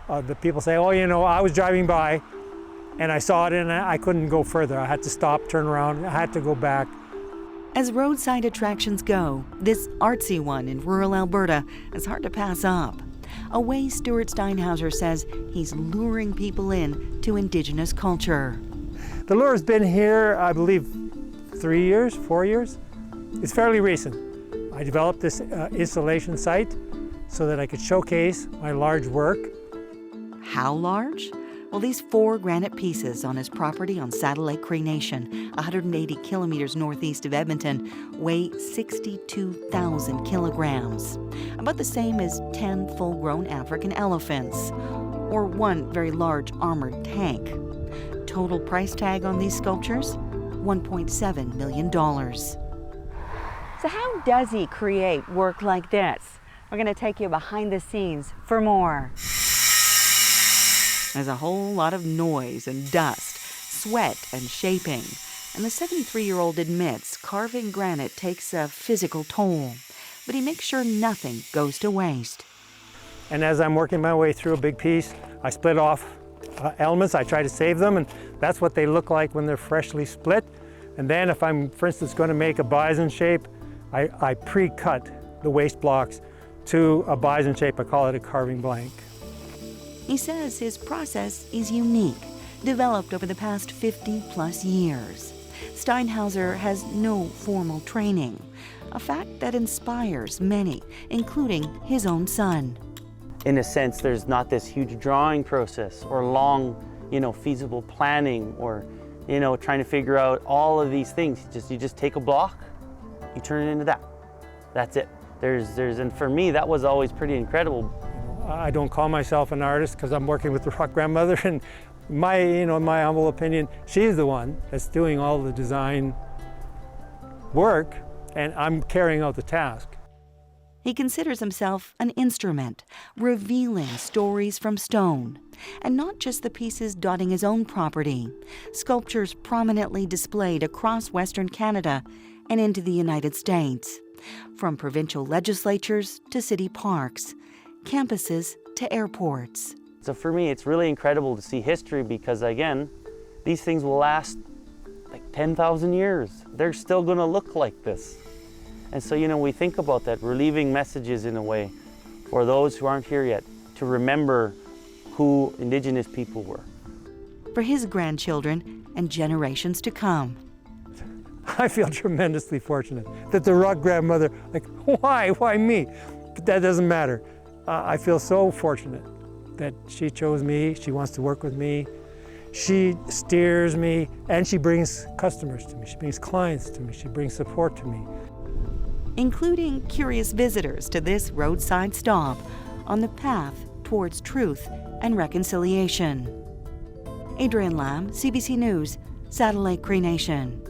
The people say, oh, I was driving by and I saw it and I couldn't go further. I had to stop, turn around, I had to go back. As roadside attractions go, this artsy one in rural Alberta is hard to pass up. A way Stewart Steinhauser says he's luring people in to Indigenous culture. The lure's been here, I believe, 3 years, 4 years. It's fairly recent. I developed this installation site so that I could showcase my large work. How large? Well, these 4 granite pieces on his property on Saddle Lake Cree Nation, 180 kilometers northeast of Edmonton, weigh 62,000 kilograms, about the same as 10 full-grown African elephants, or 1 very large armored tank. Total price tag on these sculptures? $1.7 million. So how does he create work like this? We're going to take you behind the scenes for more. There's a whole lot of noise and dust, sweat and shaping. And the 73-year-old admits carving granite takes a physical toll. But he makes sure nothing goes to waste. And as I'm working my way through a big piece, I split off elements. I try to save them, and that's what they look like when they're freshly split. And then if I'm, for instance, going to make a bison shape, I pre-cut the waste blocks to a bison shape. I call it a carving blank. He says his process is unique, developed over the past 50-plus years. Steinhauser has no formal training, a fact that inspires many, including his own son. In a sense, there's not this huge drawing process or long, feasible planning or, trying to figure out all of these things. You just take a block, you turn it into that. That's it. And for me, that was always pretty incredible. I don't call myself an artist because I'm working with the rock grandmother, and my humble opinion, she's the one that's doing all the design work, and I'm carrying out the task. He considers himself an instrument, revealing stories from stone, and not just the pieces dotting his own property, sculptures prominently displayed across Western Canada and into the United States, from provincial legislatures to city parks, campuses to airports. So for me, it's really incredible to see history because, again, these things will last like 10,000 years. They're still going to look like this. And so, we think about that. We're leaving messages in a way for those who aren't here yet to remember who Indigenous people were. For his grandchildren and generations to come. I feel tremendously fortunate that the rock grandmother, why me? But that doesn't matter. I feel so fortunate that she chose me, she wants to work with me, she steers me, and she brings customers to me, she brings clients to me, she brings support to me. Including curious visitors to this roadside stop on the path towards truth and reconciliation. Adrienne Lamb, CBC News, Saddle Lake Cree Nation.